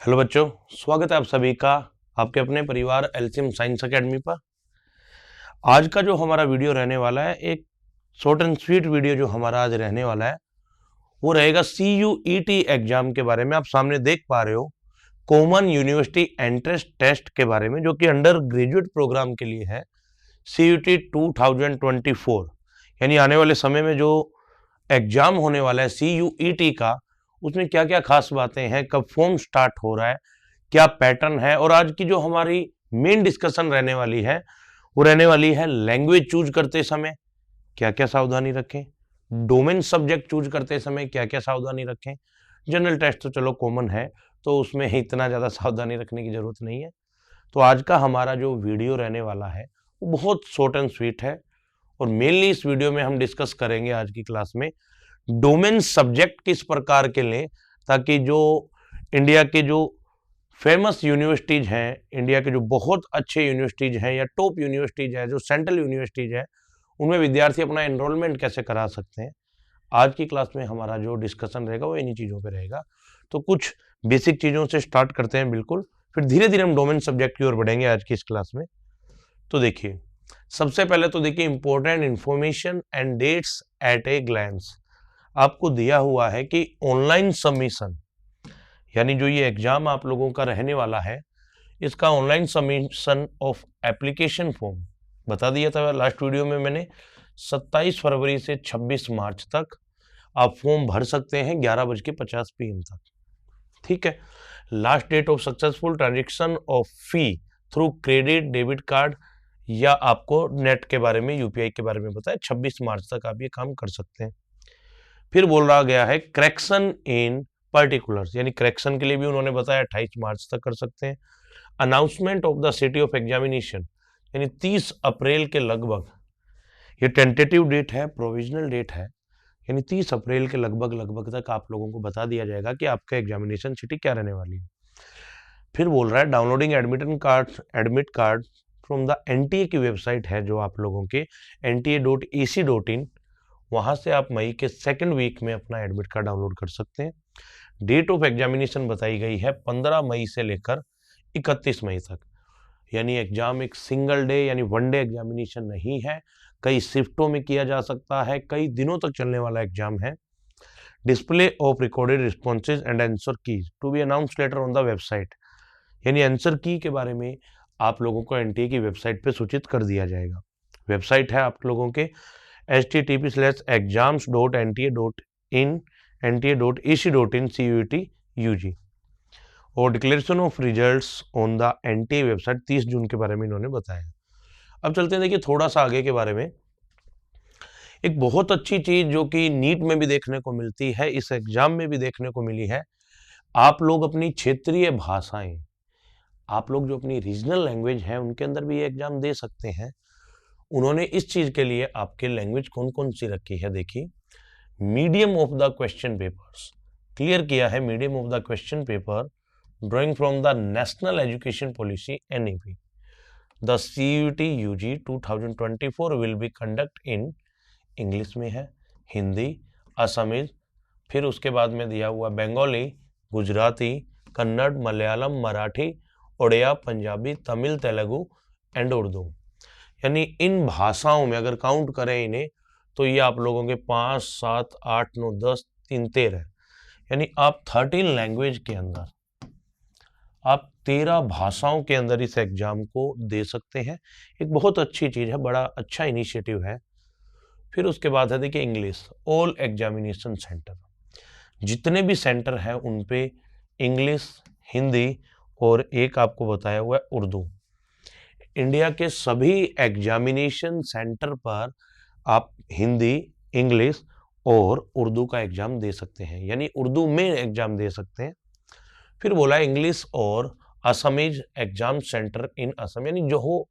Hello बच्चों, स्वागत है आप सभी का आपके अपने परिवार एलसीएम साइंस एकेडमी पर। आज का जो हमारा वीडियो रहने वाला है, एक शॉर्ट एंड स्वीट वीडियो जो हमारा आज रहने वाला है वो रहेगा CUET एग्जाम के बारे में। आप सामने देख पा रहे हो कॉमन यूनिवर्सिटी एंट्रेंस टेस्ट के बारे में, जो कि अंडर ग्रेजुएट प्रोग्राम के लिए है। CUET 2024 यानी आने वाले समय में जो एग्जाम होने वाला है CUET का, उसमें क्या क्या खास बातें हैं, कब फॉर्म स्टार्ट हो रहा है, क्या पैटर्न है। और आज की जो हमारी मेन डिस्कशन रहने वाली है वो रहने वाली है लैंग्वेज चूज करते समय क्या क्या सावधानी रखें, डोमेन सब्जेक्ट चूज करते समय क्या क्या सावधानी रखें। जनरल टेस्ट तो चलो कॉमन है, तो उसमें इतना ज़्यादा सावधानी रखने की जरूरत नहीं है। तो आज का हमारा जो वीडियो रहने वाला है वो बहुत शॉर्ट एंड स्वीट है, और मेनली इस वीडियो में हम डिस्कस करेंगे आज की क्लास में डोमेन सब्जेक्ट किस प्रकार के लें, ताकि जो इंडिया के जो फेमस यूनिवर्सिटीज हैं, इंडिया के जो बहुत अच्छे यूनिवर्सिटीज हैं या टॉप यूनिवर्सिटीज है, जो सेंट्रल यूनिवर्सिटीज है, उनमें विद्यार्थी अपना एनरोलमेंट कैसे करा सकते हैं। आज की क्लास में हमारा जो डिस्कशन रहेगा वो इन्हीं चीज़ों पे रहेगा। तो कुछ बेसिक चीज़ों से स्टार्ट करते हैं बिल्कुल, फिर धीरे धीरे हम डोमेन सब्जेक्ट की ओर बढ़ेंगे आज की इस क्लास में। तो देखिए, सबसे पहले तो देखिए important information and dates at a glance. आपको दिया हुआ है कि ऑनलाइन सबमिशन, यानी जो ये एग्जाम आप लोगों का रहने वाला है, इसका online submission of application form बता दिया था लास्ट वीडियो में मैंने। 27 फरवरी से 26 मार्च तक आप फॉर्म भर सकते हैं 11:50 PM तक। ठीक है। Last date of successful transaction of fee through credit debit card, या आपको नेट के बारे में, यूपीआई के बारे में बताया, 26 मार्च तक आप ये काम कर सकते हैं। फिर बोल रहा गया है करेक्शन इन पर्टिकुलर्स, यानी करेक्शन के लिए भी उन्होंने बताया 28 मार्च तक कर सकते हैं। Announcement of the city of examination, यानी 30 अप्रैल के लगभग, ये टेंटेटिव डेट है, प्रोविजनल डेट है, यानी 30 अप्रैल के लगभग तक आप लोगों को बता दिया जाएगा कि आपका एग्जामिनेशन सिटी क्या रहने वाली है। फिर बोल रहा है downloading admit card from the NTA की वेबसाइट है, जो आप लोगों के nta.ac.in, वहाँ से आप मई के सेकेंड वीक में अपना एडमिट कार्ड डाउनलोड कर सकते हैं। डेट ऑफ एग्जामिनेशन बताई गई है 15 मई से लेकर 31 मई तक, यानी एग्जाम एक सिंगल डे यानी वन डे एग्जामिनेशन नहीं है, कई शिफ्टों में किया जा सकता है, कई दिनों तक चलने वाला एग्जाम है। Display of recorded responses and answer keys to be announced later on the website, यानी आंसर की के बारे में आप लोगों को एनटीए की वेबसाइट पे सूचित कर दिया जाएगा। वेबसाइट है आप लोगों के http:/exams.nta.in nta.ac.in CUET UG, और declaration of results on the NTA website 30 जून के बारे में इन्होंने बताया। अब चलते हैं, देखिए थोड़ा सा आगे के बारे में। एक बहुत अच्छी चीज जो कि नीट में भी देखने को मिलती है, इस एग्जाम में भी देखने को मिली है, आप लोग अपनी क्षेत्रीय भाषाएं, आप लोग जो अपनी रीजनल लैंग्वेज है उनके अंदर भी ये एग्जाम दे सकते हैं। उन्होंने इस चीज के लिए आपके लैंग्वेज कौन कौन सी रखी है, देखिए medium of the question papers clear किया है। Medium of the question paper drawing from the national education policy NEP, the CUET UG 2024 will be conduct in English में है, हिंदी, असमीज, फिर उसके बाद में दिया हुआ बंगाली, गुजराती, कन्नड़, मलयालम, मराठी, उड़िया, पंजाबी, तमिल, तेलुगु एंड उर्दू। यानी इन भाषाओं में अगर काउंट करें इन्हें, तो ये आप लोगों के 5, 7, 8, 9, 10, 3, 13, यानी आप 13 लैंग्वेज के अंदर, आप 13 भाषाओं के अंदर इस एग्जाम को दे सकते हैं। एक बहुत अच्छी चीज़ है, बड़ा अच्छा इनिशिएटिव है। फिर उसके बाद है देखिए इंग्लिश, ऑल एग्जामिनेशन सेंटर, जितने भी सेंटर हैं उन पे इंग्लिश, हिंदी और एक आपको बताया हुआ है उर्दू। इंडिया के सभी एग्जामिनेशन सेंटर पर आप हिंदी, इंग्लिश और उर्दू का एग्जाम दे सकते हैं, यानी उर्दू में एग्जाम दे सकते हैं। फिर बोला इंग्लिश और असमीज एग्जाम सेंटर इन असम, यानी जो हो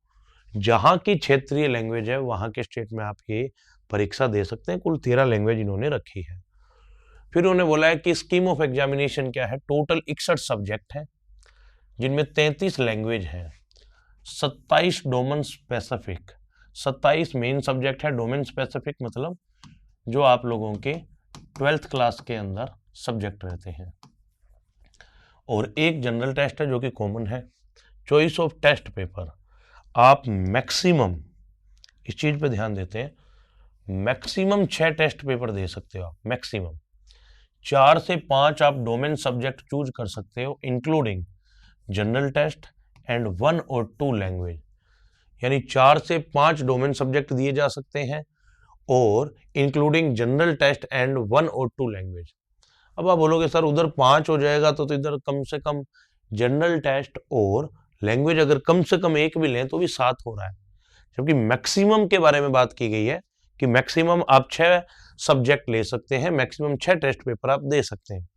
जहाँ की क्षेत्रीय लैंग्वेज है वहाँ के स्टेट में आप ये परीक्षा दे सकते हैं। कुल 13 लैंग्वेज इन्होंने रखी है। फिर उन्होंने बोला है कि स्कीम ऑफ एग्जामिनेशन क्या है, टोटल 61 सब्जेक्ट हैं, जिनमें 33 लैंग्वेज हैं, 27 डोमेन स्पेसिफिक, 27 मेन सब्जेक्ट है। डोमेन स्पेसिफिक मतलब जो आप लोगों के 12th क्लास के अंदर सब्जेक्ट रहते हैं, और एक जनरल टेस्ट है जो कि कॉमन है। चॉइस ऑफ टेस्ट पेपर, आप मैक्सिमम इस चीज पे ध्यान देते हैं, मैक्सिमम 6 टेस्ट पेपर दे सकते हो आप, मैक्सिमम 4 से 5 आप डोमेन सब्जेक्ट चूज कर सकते हो, इंक्लूडिंग जनरल टेस्ट एंड 1 और 2 लैंग्वेज। यानी 4 से 5 डोमेन सब्जेक्ट दिए जा सकते हैं और इंक्लूडिंग जनरल टेस्ट एंड 1 और 2 लैंग्वेज। अब आप बोलोगे सर उधर 5 हो जाएगा तो इधर कम से कम जनरल टेस्ट और लैंग्वेज अगर कम से कम एक भी लें तो भी 7 हो रहा है, जबकि मैक्सिमम के बारे में बात की गई है कि मैक्सिमम आप 6 सब्जेक्ट ले सकते हैं, मैक्सिमम 6 टेस्ट पेपर आप दे सकते हैं।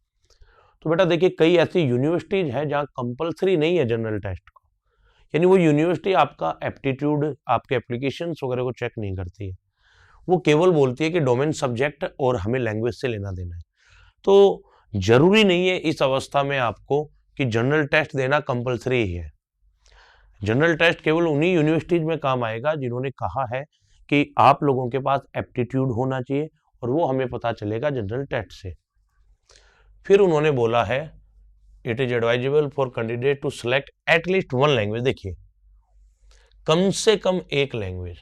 तो बेटा देखिए, कई ऐसी यूनिवर्सिटीज हैं जहां कंपलसरी नहीं है जनरल टेस्ट को, यानी वो यूनिवर्सिटी आपका एप्टीट्यूड, आपके एप्लीकेशंस वगैरह को चेक नहीं करती है, वो केवल बोलती है कि डोमेन सब्जेक्ट और हमें लैंग्वेज से लेना देना है। तो जरूरी नहीं है इस अवस्था में आपको कि जनरल टेस्ट देना कंपलसरी ही है। जनरल टेस्ट केवल उन्हीं यूनिवर्सिटीज में काम आएगा जिन्होंने कहा है कि आप लोगों के पास एप्टीट्यूड होना चाहिए, और वो हमें पता चलेगा जनरल टेस्ट से। फिर उन्होंने बोला है it is advisable for candidate to select at least 1 language. देखिए, कम से कम एक लैंग्वेज,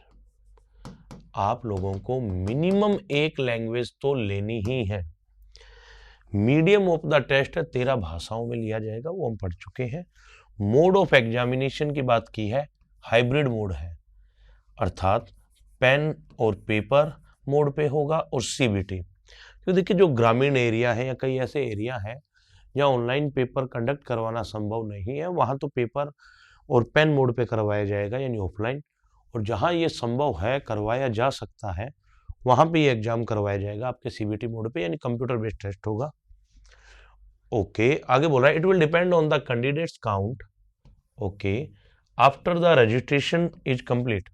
आप लोगों को मिनिमम एक लैंग्वेज तो लेनी ही है। मीडियम ऑफ द टेस्ट 13 भाषाओं में लिया जाएगा, वो हम पढ़ चुके हैं। मोड ऑफ एग्जामिनेशन की बात की है, हाइब्रिड मोड है, अर्थात पेन और पेपर मोड पे होगा और सीबीटी। तो देखिए, जो ग्रामीण एरिया है या कई ऐसे एरिया है जहाँ ऑनलाइन पेपर कंडक्ट करवाना संभव नहीं है, वहाँ तो पेपर और पेन मोड पे करवाया जाएगा यानी ऑफलाइन, और जहाँ ये संभव है, करवाया जा सकता है, वहाँ पे ये एग्जाम करवाया जाएगा आपके सीबीटी मोड पे, यानी कंप्यूटर बेस्ड टेस्ट होगा। ओके, आगे बोल रहा है it will depend on the candidates count, okay, after the registration is complete.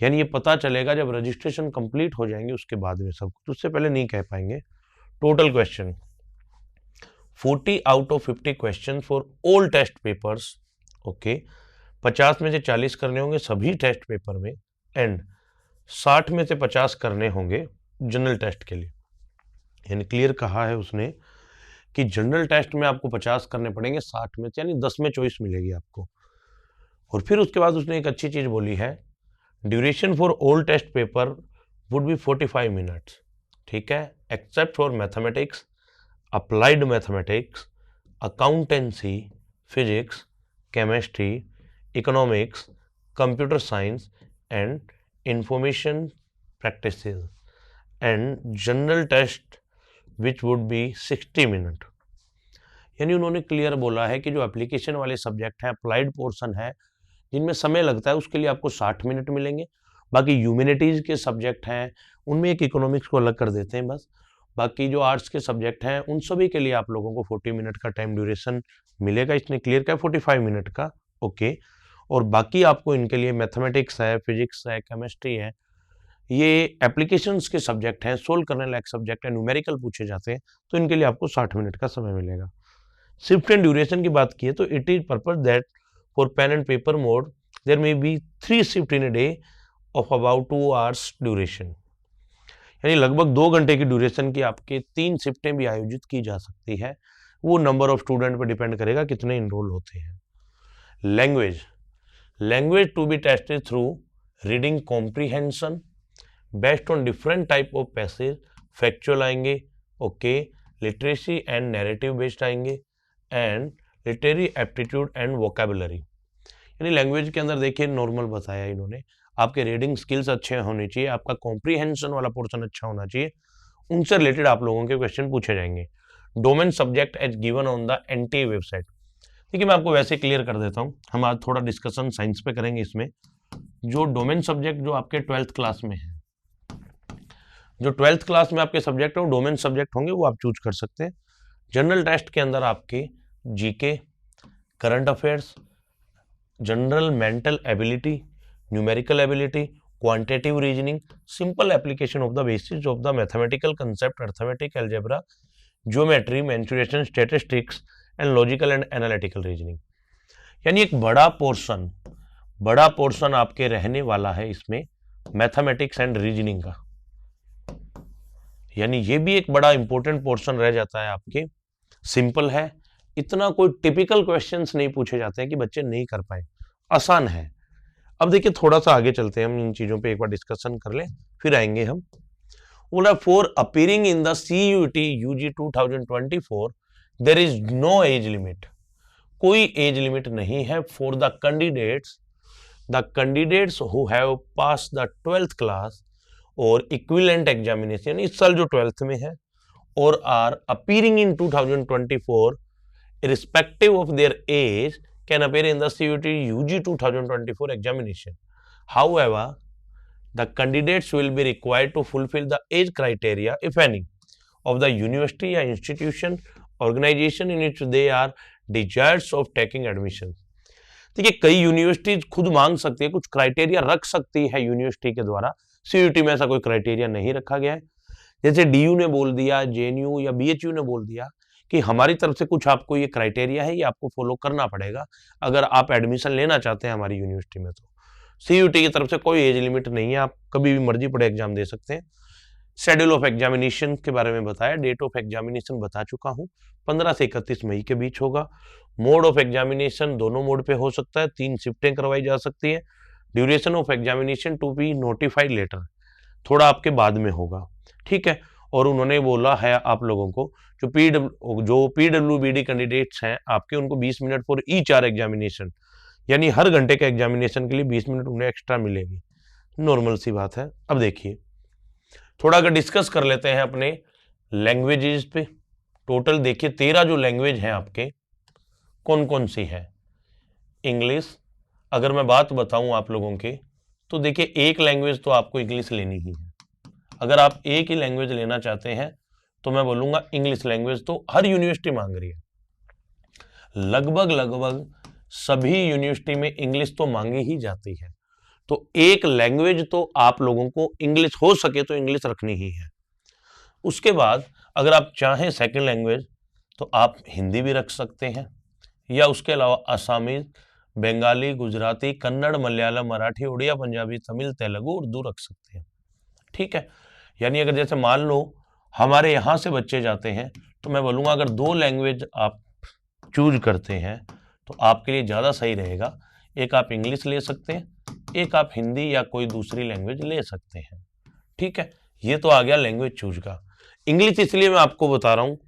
यानी ये पता चलेगा जब रजिस्ट्रेशन कंप्लीट हो जाएंगे उसके बाद में सब कुछ, उससे पहले नहीं कह पाएंगे। Total question 40 out of 50 question for all test papers, okay, 50 में से 40 करने होंगे सभी टेस्ट पेपर में, एंड 60 में से 50 करने होंगे जनरल टेस्ट के लिए। यानी क्लियर कहा है उसने कि जनरल टेस्ट में आपको 50 करने पड़ेंगे 60 में से, यानी 10 में चॉइस मिलेगी आपको। और फिर उसके बाद उसने एक अच्छी चीज बोली है, duration for all test paper would be 45 minutes, ठीक है, except for mathematics, applied mathematics, accountancy, physics, chemistry, economics, computer science and information practices, and general test which would be 60 minute. यानी उन्होंने क्लियर बोला है कि जो एप्लीकेशन वाले subject हैं, अप्लाइड पोर्शन है, जिनमें समय लगता है, उसके लिए आपको 60 मिनट मिलेंगे। बाकी ह्यूमैनिटीज के सब्जेक्ट हैं उनमें एक इकोनॉमिक्स को अलग कर देते हैं बस, बाकी जो आर्ट्स के सब्जेक्ट हैं उन सभी के लिए आप लोगों को 40 मिनट का टाइम ड्यूरेशन मिलेगा। इसने क्लियर किया 45 मिनट का, ओके। और बाकी आपको इनके लिए मैथमेटिक्स है, फिजिक्स है, केमिस्ट्री है, ये एप्लीकेशंस के सब्जेक्ट हैं, सोल्व करने लायक सब्जेक्ट है, न्यूमेरिकल पूछे जाते हैं, तो इनके लिए आपको 60 मिनट का समय मिलेगा। शिफ्ट एंड ड्यूरेशन की बात की है तो it is purpose that for pen and paper mode there may be 3 shift in a day of about 2 hours duration. यानी लगभग 2 घंटे की ड्यूरेशन की आपके 3 शिफ्टें भी आयोजित की जा सकती है। वो नंबर ऑफ स्टूडेंट पर डिपेंड करेगा कितने इनरोल होते हैं। Language to be tested through reading comprehension based on different type of passage, factual आएंगे, okay, literacy and narrative based आएंगे, and literary aptitude and vocabulary. यानी लैंग्वेज के अंदर देखिए नॉर्मल बताया इन्होंने, आपके रीडिंग स्किल्स अच्छे होने चाहिए, आपका कॉम्प्रीहेंशन वाला पोर्शन अच्छा होना चाहिए, उनसे रिलेटेड आप लोगों के क्वेश्चन पूछे जाएंगे। Domain subject as given on the NTA website. देखिए मैं आपको वैसे क्लियर कर देता हूँ, हम आज थोड़ा डिस्कशन साइंस पे करेंगे इसमें। जो डोमेन सब्जेक्ट जो आपके 12th क्लास में है, जो 12th क्लास में आपके सब्जेक्ट है वो डोमेन सब्जेक्ट होंगे, वो आप चूज कर सकते हैं। जनरल टेस्ट के अंदर आपके GK, current affairs, general mental ability, numerical ability, quantitative reasoning, simple application of the basis of the mathematical concept, arithmetic, algebra, geometry, mensuration, statistics and logical and analytical reasoning. यानी एक बड़ा portion आपके रहने वाला है इसमें मैथमेटिक्स एंड रीजनिंग का। यानी ये भी एक बड़ा इंपॉर्टेंट पोर्शन रह जाता है आपके। सिंपल है, इतना कोई टिपिकल क्वेश्चंस नहीं पूछे जाते हैं कि बच्चे नहीं कर पाए, आसान है। अब देखिए थोड़ा सा आगे चलते हैं, हम इन चीजों पे एक बार डिस्कशन कर लें, फिर आएंगे हम। बोला for appearing in the CUET UG 2024 there is no age limit, कोई एज लिमिट नहीं है for the candidates who have pass the 12th class और इक्विवेलेंट एग्जामिनेशन, इस साल जो 12th में है, और are appearing in 2024 irrespective of their age can appear in the CUET UG 2024 examination. However, the candidates will be required to fulfill the age criteria, if any, of the university or institution organization in which they are desirous of taking admission. देखिए कई universities खुद मांग सकती है, कुछ criteria रख सकती है यूनिवर्सिटी के द्वारा, CUET में ऐसा कोई क्राइटेरिया नहीं रखा गया है। जैसे DU ने बोल दिया, JNU या BHU ने बोल दिया कि हमारी तरफ से कुछ आपको ये क्राइटेरिया है, ये आपको फॉलो करना पड़ेगा अगर आप एडमिशन लेना चाहते हैं हमारी यूनिवर्सिटी में। तो CUET की तरफ से कोई एज लिमिट नहीं है, आप कभी भी मर्जी पड़े एग्जाम दे सकते हैं। शेड्यूल ऑफ एग्जामिनेशन के बारे में बताया, डेट ऑफ एग्जामिनेशन बता चुका हूँ, 15 से 31 मई के बीच होगा। मोड ऑफ एग्जामिनेशन दोनों मोड पे हो सकता है, 3 शिफ्टें करवाई जा सकती है। Duration of examination to be notified later, थोड़ा आपके बाद में होगा, ठीक है। और उन्होंने बोला है आप लोगों को जो PWBD कैंडिडेट्स हैं आपके, उनको 20 minute for each hour examination, यानी हर घंटे के एग्जामिनेशन के लिए 20 मिनट उन्हें एक्स्ट्रा मिलेगी, नॉर्मल सी बात है। अब देखिए थोड़ा अगर डिस्कस कर लेते हैं अपने लैंग्वेजेस पे। टोटल देखिए 13 जो लैंग्वेज हैं आपके, कौन कौन सी है। इंग्लिश, अगर मैं बात बताऊं आप लोगों के, तो देखिए एक लैंग्वेज तो आपको इंग्लिश लेनी ही है। अगर आप एक ही लैंग्वेज लेना चाहते हैं तो मैं बोलूंगा इंग्लिश लैंग्वेज तो हर यूनिवर्सिटी मांग रही है, लगभग सभी यूनिवर्सिटी में इंग्लिश तो मांगी ही जाती है। तो एक लैंग्वेज तो आप लोगों को इंग्लिश, हो सके तो इंग्लिश रखनी ही है। उसके बाद अगर आप चाहें सेकंड लैंग्वेज तो आप हिंदी भी रख सकते हैं, या उसके अलावा असामीज, बंगाली, गुजराती, कन्नड़, मलयालम, मराठी, उड़िया, पंजाबी, तमिल, तेलुगु, उर्दू रख सकते हैं, ठीक है। यानी अगर जैसे मान लो हमारे यहाँ से बच्चे जाते हैं तो मैं बोलूँगा अगर 2 लैंग्वेज आप चूज करते हैं तो आपके लिए ज़्यादा सही रहेगा। एक आप इंग्लिश ले सकते हैं, एक आप हिंदी या कोई दूसरी लैंग्वेज ले सकते हैं, ठीक है। ये तो आ गया लैंग्वेज चूज का। इंग्लिश इसलिए मैं आपको बता रहा हूँ,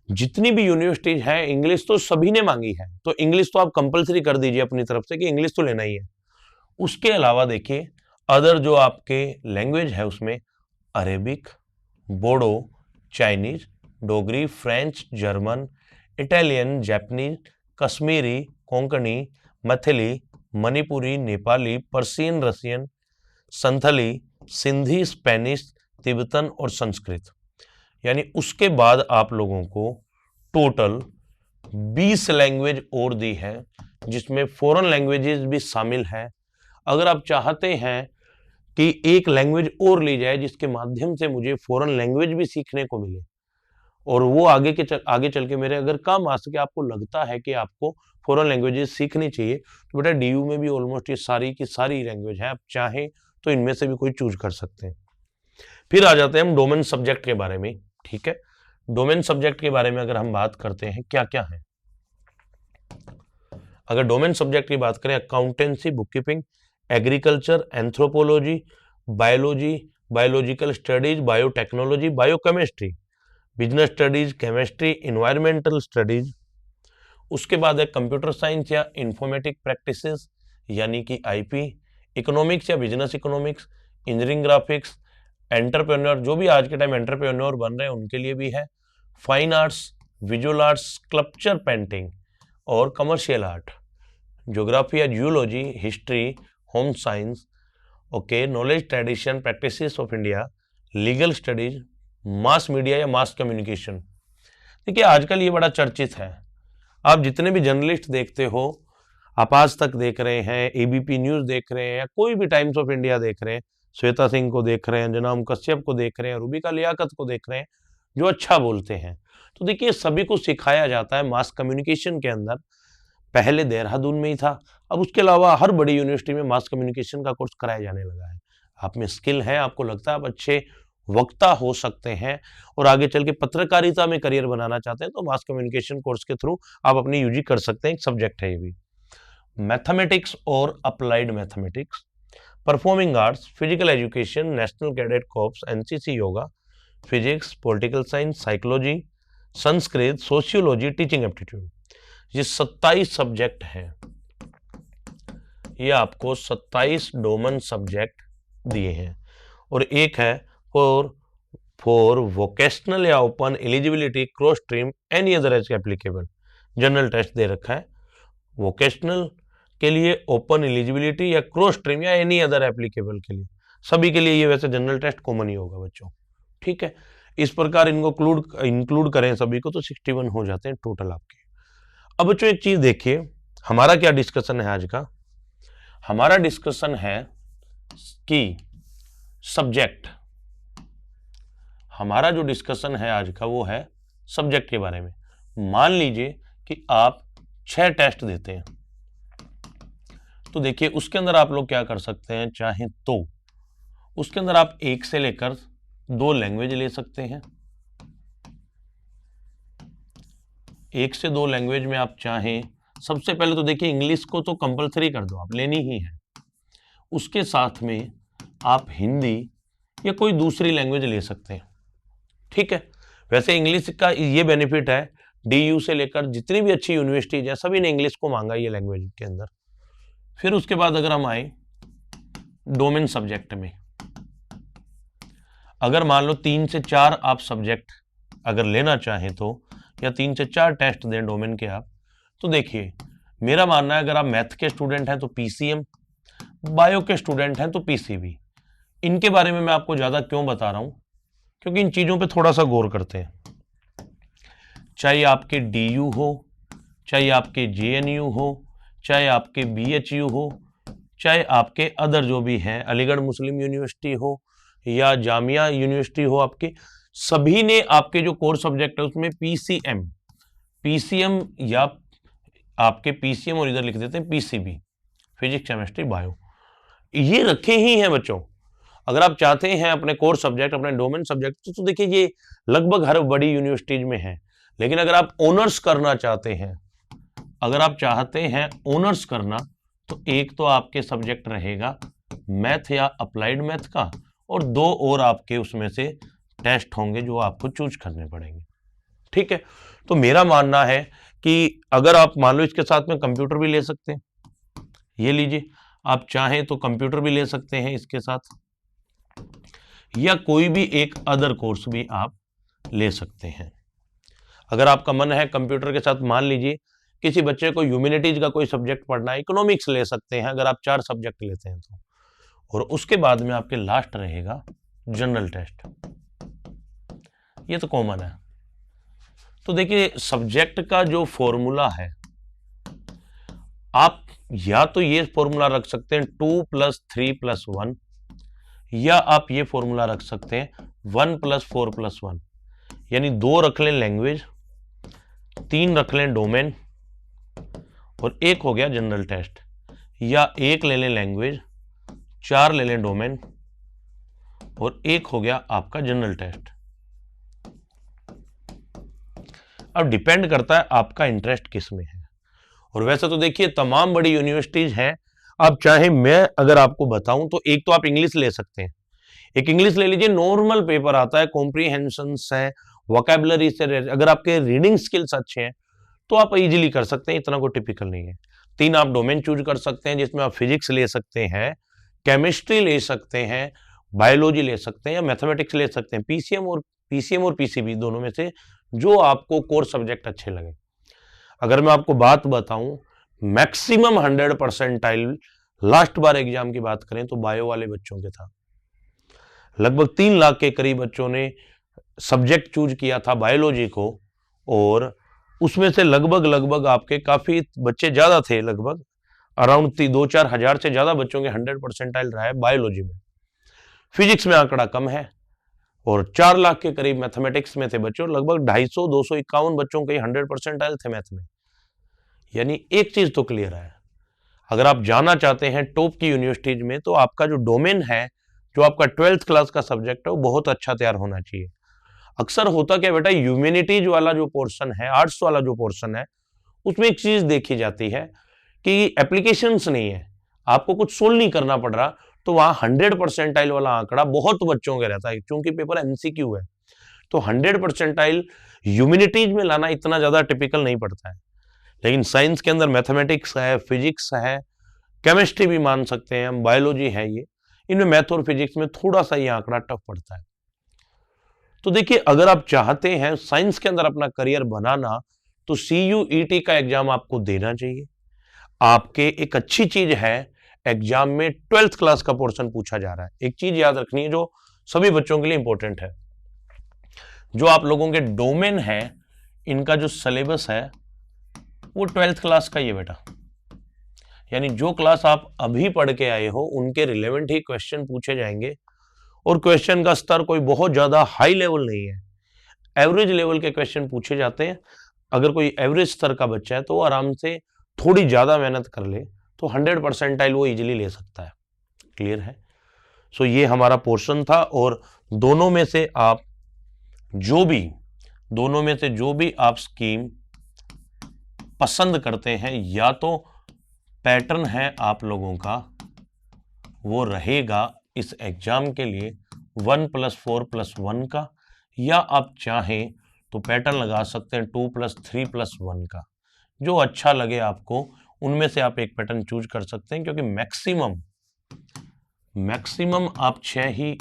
जितनी भी यूनिवर्सिटीज हैं इंग्लिश तो सभी ने मांगी है, तो इंग्लिश तो आप कंपलसरी कर दीजिए अपनी तरफ से कि इंग्लिश तो लेना ही है। उसके अलावा देखिए अदर जो आपके लैंग्वेज है उसमें Arabic, Bodo, Chinese, Dogri, French, German, Italian, Japanese, Kashmiri, Konkani, Maithili, Manipuri, Nepali, Persian, Russian, Santhali, Sindhi, Spanish, Tibetan और संस्कृत। यानी उसके बाद आप लोगों को टोटल 20 लैंग्वेज और दी है, जिसमें फॉरेन लैंग्वेजेस भी शामिल है। अगर आप चाहते हैं कि एक लैंग्वेज और ली जाए जिसके माध्यम से मुझे फॉरेन लैंग्वेज भी सीखने को मिले और वो आगे चल के मेरे अगर काम आ सके, आपको लगता है कि आपको फॉरेन लैंग्वेजेस सीखनी चाहिए, तो बेटा DU में भी ऑलमोस्ट ये सारी की सारी लैंग्वेज है, आप चाहें तो इनमें से भी कोई चूज कर सकते हैं। फिर आ जाते हैं हम डोमेन सब्जेक्ट के बारे में, ठीक है। डोमेन सब्जेक्ट के बारे में अगर हम बात करते हैं क्या क्या है, अगर डोमेन सब्जेक्ट की बात करें, accountancy, bookkeeping, agriculture, anthropology, biology, biological studies, biotechnology, biochemistry, business studies, chemistry, environmental studies. उसके बाद है कंप्यूटर साइंस या इंफॉर्मेटिक प्रैक्टिसेस यानी कि IP, इकोनॉमिक्स या business economics, engineering, graphics, entrepreneur, जो भी आज के टाइम एंटरप्रेन्योर बन रहे हैं उनके लिए भी है, fine arts, visual arts, sculpture, painting और कमर्शियल आर्ट, ज्योग्राफी या geology, history, home science, okay, knowledge, tradition, practices of India, legal studies, mass media या मास कम्युनिकेशन। देखिए आजकल ये बड़ा चर्चित है, आप जितने भी जर्नलिस्ट देखते हो, आप आज तक देख रहे हैं, ABP न्यूज़ देख रहे हैं, या कोई भी टाइम्स ऑफ इंडिया देख रहे हैं, श्वेता सिंह को देख रहे हैं, जनाब कश्यप को देख रहे हैं, रूबिका लियाकत को देख रहे हैं, जो अच्छा बोलते हैं। तो देखिए सभी को सिखाया जाता है मास कम्युनिकेशन के अंदर, पहले देहरादून में ही था, अब उसके अलावा हर बड़ी यूनिवर्सिटी में मास कम्युनिकेशन का कोर्स कराया जाने लगा है। आप में स्किल है, आपको लगता है आप अच्छे वक्ता हो सकते हैं और आगे चल के पत्रकारिता में करियर बनाना चाहते हैं तो मास कम्युनिकेशन कोर्स के थ्रू आप अपनी यूजी कर सकते हैं। एक सब्जेक्ट है ये भी। मैथमेटिक्स और applied mathematics, performing arts, physical education, national cadet corps, NCC, yoga, physics, political science, psychology, Sanskrit, sociology, teaching aptitude. ये 27 सब्जेक्ट हैं। ये आपको 27 डोमेन सब्जेक्ट दिए हैं और एक है फॉर वोकेशनल या open eligibility cross stream any other as applicable. General test दे रखा है वोकेशनल के लिए, ओपन एलिजिबिलिटी या क्रॉस स्ट्रीम या एनी अदर एप्लीकेबल के लिए, सभी के लिए ये वैसे जनरल टेस्ट कॉमन ही होगा बच्चों। ठीक है, इस प्रकार इनको इंक्लूड करें सभी को तो 61 हो जाते हैं टोटल आपके। अब बच्चों एक चीज देखिए, हमारा क्या डिस्कशन है आज का। हमारा डिस्कशन है कि सब्जेक्ट, हमारा जो डिस्कशन है आज का वो है सब्जेक्ट के बारे में। मान लीजिए कि आप 6 टेस्ट देते हैं तो देखिए उसके अंदर आप लोग क्या कर सकते हैं, चाहे तो उसके अंदर आप 1 से लेकर 2 लैंग्वेज ले सकते हैं। 1 से 2 लैंग्वेज में आप चाहें, सबसे पहले तो देखिए इंग्लिश को तो कंपलसरी कर दो, आप लेनी ही है। उसके साथ में आप हिंदी या कोई दूसरी लैंग्वेज ले सकते हैं। ठीक है, वैसे इंग्लिश का ये बेनिफिट है, डीयू से लेकर जितनी भी अच्छी यूनिवर्सिटीज है सभी ने इंग्लिश को मांगा ये लैंग्वेज के अंदर। फिर उसके बाद अगर हम आए डोमेन सब्जेक्ट में, अगर मान लो 3 से 4 आप सब्जेक्ट अगर लेना चाहें तो, या 3 से 4 टेस्ट दें डोमेन के आप, तो देखिए मेरा मानना है अगर आप मैथ के स्टूडेंट हैं तो पीसीएम, बायो के स्टूडेंट हैं तो पीसीबी। इनके बारे में मैं आपको ज्यादा क्यों बता रहा हूं, क्योंकि इन चीजों पे थोड़ा सा गौर करते हैं। चाहे आपके डीयू हो, चाहे आपके जेएनयू हो, चाहे आपके बीएचयू हो, चाहे आपके अदर जो भी हैं, अलीगढ़ मुस्लिम यूनिवर्सिटी हो या जामिया यूनिवर्सिटी हो, आपके सभी ने आपके जो कोर सब्जेक्ट है उसमें पीसीएम या आपके पीसीएम और इधर लिख देते हैं पीसीबी, फिजिक्स, केमिस्ट्री, बायो, ये रखे ही हैं बच्चों। अगर आप चाहते हैं अपने कोर सब्जेक्ट, अपने डोमेन सब्जेक्ट, तो देखिए ये लगभग हर बड़ी यूनिवर्सिटीज में है। लेकिन अगर आप ऑनर्स करना चाहते हैं, अगर आप चाहते हैं ऑनर्स करना, तो एक तो आपके सब्जेक्ट रहेगा मैथ या अप्लाइड मैथ का, और 2 और आपके उसमें से टेस्ट होंगे जो आपको चूज करने पड़ेंगे। ठीक है, तो मेरा मानना है कि अगर आप मान लो इसके साथ में कंप्यूटर भी ले सकते हैं, ये लीजिए, आप चाहें तो कंप्यूटर भी ले सकते हैं इसके साथ, या कोई भी एक अदर कोर्स भी आप ले सकते हैं। अगर आपका मन है कंप्यूटर के साथ, मान लीजिए किसी बच्चे को ह्यूमैनिटीज का कोई सब्जेक्ट पढ़ना है, इकोनॉमिक्स ले सकते हैं अगर आप 4 सब्जेक्ट लेते हैं तो। और उसके बाद में आपके लास्ट रहेगा जनरल टेस्ट, ये तो कॉमन है। तो देखिए सब्जेक्ट का जो फॉर्मूला है, आप या तो ये फॉर्मूला रख सकते हैं 2 + 3 + 1, या आप ये फॉर्मूला रख सकते हैं 1 + 4 + 1, यानी 2 रख लें लैंग्वेज, 3 रख लें डोमेन, और 1 हो गया जनरल टेस्ट, या 1 ले लें लैंग्वेज, 4 ले लें डोमेन, और 1 हो गया आपका जनरल टेस्ट। अब डिपेंड करता है आपका इंटरेस्ट किस में है। और वैसे तो देखिए तमाम बड़ी यूनिवर्सिटीज हैं, आप चाहे मैं अगर आपको बताऊं तो एक तो आप इंग्लिश ले सकते हैं, एक इंग्लिश ले लीजिए, नॉर्मल पेपर आता है, कॉम्प्रीहेंशंस है, वोकैबुलरी से, अगर आपके रीडिंग स्किल्स अच्छे हैं तो आप इजीली कर सकते हैं, इतना कोई टिपिकल नहीं है। 3 आप डोमेन चूज कर सकते हैं जिसमें आप फिजिक्स ले सकते हैं, केमिस्ट्री ले सकते हैं, बायोलॉजी ले सकते हैं, या मैथमेटिक्स ले सकते हैं, पीसीएम और पीसीबी दोनों में से जो आपको कोर सब्जेक्ट अच्छे लगे। अगर मैं आपको बात बताऊं, मैक्सिमम 100% लास्ट बार एग्जाम की बात करें तो बायो वाले बच्चों के था, लगभग 3 लाख के करीब बच्चों ने सब्जेक्ट चूज किया था बायोलॉजी को, और उसमें से लगभग आपके काफी बच्चे ज्यादा थे, लगभग अराउंड 2-4 हजार से ज्यादा बच्चों के 100% रहा है बायोलॉजी में। फिजिक्स में आंकड़ा कम है, और 4 लाख के करीब मैथमेटिक्स में थे बच्चों, लगभग 251 बच्चों के 100% थे मैथ में। यानी एक चीज तो क्लियर है, अगर आप जाना चाहते हैं टॉप की यूनिवर्सिटीज में, तो आपका जो डोमेन है, जो आपका 12th क्लास का सब्जेक्ट है वो बहुत अच्छा तैयार होना चाहिए। अक्सर होता क्या बेटा, ह्यूमैनिटीज वाला जो पोर्शन है, आर्ट्स वाला जो पोर्शन है, उसमें एक चीज देखी जाती है कि एप्लीकेशंस नहीं है, आपको कुछ सोल्व नहीं करना पड़ रहा, तो वहां 100 परसेंटाइल वाला आंकड़ा बहुत बच्चों के रहता है, क्योंकि पेपर एमसीक्यू है। तो 100 परसेंटाइल ह्यूमैनिटीज में लाना इतना ज्यादा टिपिकल नहीं पड़ता है। लेकिन साइंस के अंदर मैथमेटिक्स है, फिजिक्स है, केमिस्ट्री भी मान सकते हैं हम, बायोलॉजी है, ये इनमें मैथ और फिजिक्स में थोड़ा सा ये आंकड़ा टफ पड़ता है। तो देखिए, अगर आप चाहते हैं साइंस के अंदर अपना करियर बनाना, तो CUET का एग्जाम आपको देना चाहिए। आपके एक अच्छी चीज है, एग्जाम में 12th क्लास का पोर्शन पूछा जा रहा है। एक चीज याद रखनी है जो सभी बच्चों के लिए इंपॉर्टेंट है, जो आप लोगों के डोमेन है, इनका जो सिलेबस है वो 12th क्लास का ही है बेटा। यानी जो क्लास आप अभी पढ़ के आए हो उनके रिलेवेंट ही क्वेश्चन पूछे जाएंगे, और क्वेश्चन का स्तर कोई बहुत ज्यादा हाई लेवल नहीं है, एवरेज लेवल के क्वेश्चन पूछे जाते हैं। अगर कोई एवरेज स्तर का बच्चा है तो वो आराम से थोड़ी ज्यादा मेहनत कर ले तो 100 परसेंटाइल वो इजिली ले सकता है। क्लियर है? सो ये हमारा पोर्शन था, और दोनों में से जो भी आप स्कीम पसंद करते हैं, या तो पैटर्न है आप लोगों का वो रहेगा इस एग्जाम के लिए 1+4+1 का, या आप चाहें तो पैटर्न लगा सकते हैं 2+3+1 का। जो अच्छा लगे आपको, उनमें से आप एक पैटर्न चूज कर सकते हैं, क्योंकि मैक्सिमम आप 6 ही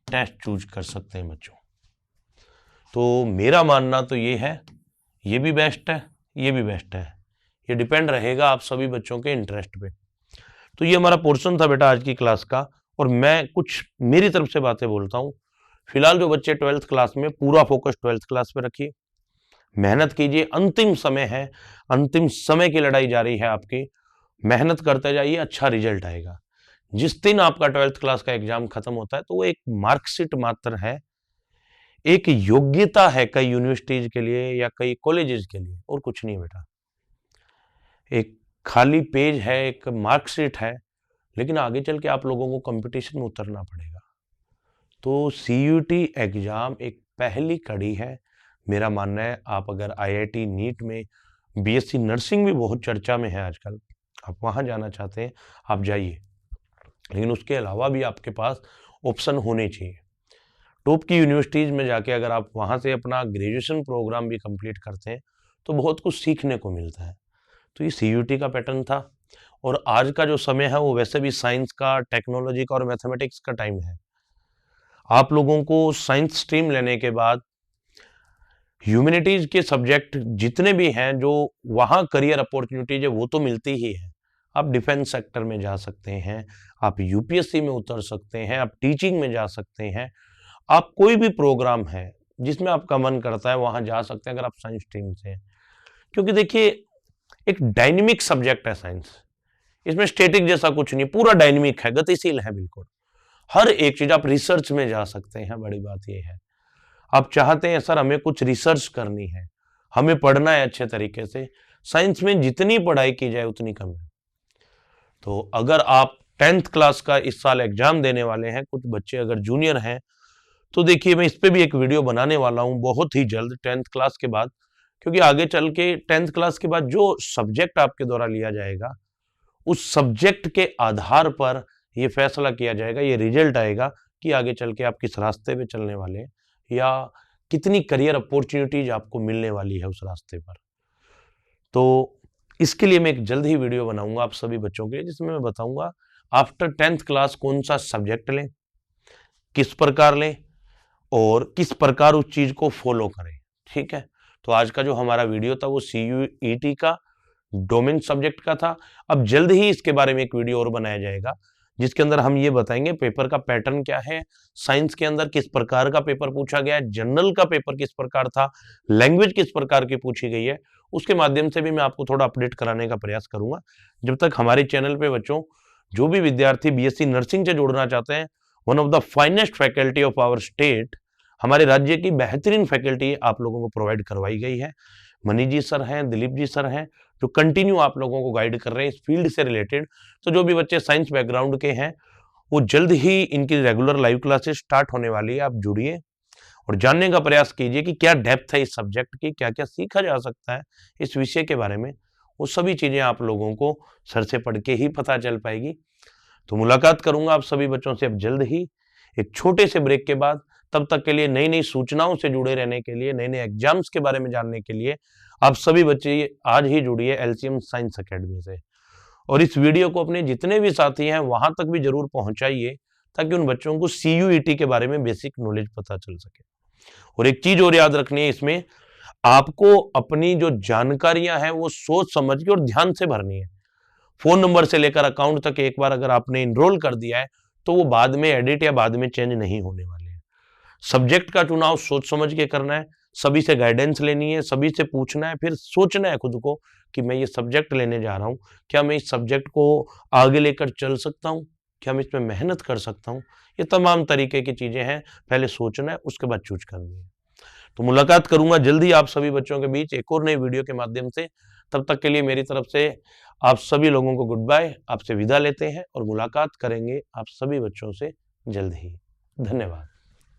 टेस्ट चूज कर सकते हैं बच्चों। तो मेरा मानना तो ये है, ये भी बेस्ट है, ये भी बेस्ट है, ये डिपेंड रहेगा आप सभी बच्चों के इंटरेस्ट पे। तो ये हमारा पोर्शन था बेटा आज की क्लास का, और मैं कुछ मेरी तरफ से बातें बोलता हूँ। फिलहाल जो बच्चे 12th क्लास में, पूरा फोकस 12th क्लास पे रखिए, मेहनत कीजिए, अंतिम समय है, अंतिम समय की लड़ाई जारी है आपकी, मेहनत करते जाइए, अच्छा रिजल्ट आएगा। जिस दिन आपका 12th क्लास का एग्जाम खत्म होता है तो वो एक मार्कशीट मात्र है, एक योग्यता है कई यूनिवर्सिटीज के लिए या कई कॉलेजेस के लिए, और कुछ नहीं बेटा। एक खाली पेज है, एक मार्कशीट है, लेकिन आगे चल के आप लोगों को कंपटीशन में उतरना पड़ेगा। तो CUET एग्जाम एक पहली कड़ी है। मेरा मानना है आप अगर IIT नीट में, BSc नर्सिंग भी बहुत चर्चा में है आजकल, आप वहां जाना चाहते हैं आप जाइए, लेकिन उसके अलावा भी आपके पास ऑप्शन होने चाहिए। टॉप की यूनिवर्सिटीज में जाके अगर आप वहां से अपना ग्रेजुएशन प्रोग्राम भी कंप्लीट करते हैं तो बहुत कुछ सीखने को मिलता है। तो ये CUET का पैटर्न था, और आज का जो समय है वो वैसे भी साइंस का, टेक्नोलॉजी का और मैथमेटिक्स का टाइम है। आप लोगों को साइंस स्ट्रीम लेने के बाद ह्यूमैनिटीज के सब्जेक्ट जितने भी हैं, जो वहां करियर अपॉर्चुनिटीज है वो तो मिलती ही है। आप डिफेंस सेक्टर में जा सकते हैं, आप UPSC में उतर सकते हैं, आप टीचिंग में जा सकते हैं, आप कोई भी प्रोग्राम है जिसमें आपका मन करता है वहां जा सकते हैं अगर आप साइंस स्ट्रीम से हैं। क्योंकि देखिए, एक डायनेमिक सब्जेक्ट है साइंस, इसमें स्टैटिक जैसा कुछ नहीं, पूरा डायनेमिक है, गतिशील है बिल्कुल। हर एक चीज आप रिसर्च में जा सकते हैं। बड़ी बात यह है, आप चाहते हैं सर हमें कुछ रिसर्च करनी है, हमें पढ़ना है अच्छे तरीके से, साइंस में जितनी पढ़ाई की जाए उतनी कम है। तो अगर आप 10th क्लास का इस साल एग्जाम देने वाले हैं, कुछ बच्चे अगर जूनियर हैं, तो देखिए मैं इस पे भी एक वीडियो बनाने वाला हूं बहुत ही जल्द 10th क्लास के बाद, क्योंकि आगे चल के 10th क्लास के बाद जो सब्जेक्ट आपके द्वारा लिया जाएगा, उस सब्जेक्ट के आधार पर यह फैसला किया जाएगा, ये रिजल्ट आएगा कि आगे चल के आप किस रास्ते पे चलने वाले हैं, या कितनी करियर अपॉर्चुनिटीज आपको मिलने वाली है उस रास्ते पर। तो इसके लिए मैं एक जल्द ही वीडियो बनाऊंगा आप सभी बच्चों के लिए, जिसमें मैं बताऊंगा आफ्टर 10th क्लास कौन सा सब्जेक्ट लें, किस प्रकार लें, और किस प्रकार उस चीज को फॉलो करें। ठीक है? तो आज का जो हमारा वीडियो था वो CUET का डोमेन सब्जेक्ट का था। अब जल्द ही इसके बारे में एक वीडियो और बनाया जाएगा, जिसके अंदर हम ये बताएंगे पेपर का पैटर्न क्या है, साइंस के अंदर किस प्रकार का पेपर पूछा गया है, जनरल का पेपर किस प्रकार था, लैंग्वेज किस प्रकार की पूछी गई है, उसके माध्यम से भी मैं आपको थोड़ा अपडेट कराने का प्रयास करूंगा। जब तक हमारे चैनल पे बच्चों जो भी विद्यार्थी BSc नर्सिंग से जुड़ना चाहते हैं, one of the finest faculty of our state, हमारे राज्य की बेहतरीन फैकल्टी आप लोगों को प्रोवाइड करवाई गई है। मनी जी सर हैं, दिलीप जी सर हैं, जो कंटिन्यू आप लोगों को गाइड कर रहे हैं इस फील्ड से रिलेटेड। तो जो भी बच्चे साइंस बैकग्राउंड के हैं वो जल्द ही इनकी रेगुलर लाइव क्लासेस स्टार्ट होने वाली है। आप जुड़िए और जानने का प्रयास कीजिए कि क्या डेप्थ है इस सब्जेक्ट की, क्या क्या सीखा जा सकता है इस विषय के बारे में। वो सभी चीजें आप लोगों को सर से पढ़ के ही पता चल पाएगी। तो मुलाकात करूंगा आप सभी बच्चों से अब जल्द ही, एक छोटे से ब्रेक के बाद। तब तक के लिए नई नई सूचनाओं से जुड़े रहने के लिए, नए नए एग्जाम्स के बारे में जानने के लिए आप सभी बच्चे आज ही जुड़िए एलसीएम साइंस अकेडमी से। और इस वीडियो को अपने जितने भी साथी हैं वहां तक भी जरूर पहुंचाइए, ताकि उन बच्चों को सीयूईटी के बारे में बेसिक नॉलेज पता चल सके। और एक चीज और याद रखनी है, इसमें आपको अपनी जो जानकारियां हैं वो सोच समझ के और ध्यान से भरनी है। फोन नंबर से लेकर अकाउंट तक एक बार अगर आपने इनरोल कर दिया है तो वो बाद में एडिट या बाद में चेंज नहीं होने वाले हैं। सब्जेक्ट का चुनाव सोच समझ के करना है, सभी से गाइडेंस लेनी है, सभी से पूछना है, फिर सोचना है खुद को कि मैं ये सब्जेक्ट लेने जा रहा हूँ, क्या मैं इस सब्जेक्ट को आगे लेकर चल सकता हूँ, क्या मैं इसमें मेहनत कर सकता हूँ। ये तमाम तरीके की चीजें हैं, पहले सोचना है उसके बाद चूज करनी है। तो मुलाकात करूंगा जल्दी आप सभी बच्चों के बीच एक और नई वीडियो के माध्यम से। तब तक के लिए मेरी तरफ से आप सभी लोगों को गुड बाय, आपसे विदा लेते हैं और मुलाकात करेंगे आप सभी बच्चों से जल्द ही। धन्यवाद।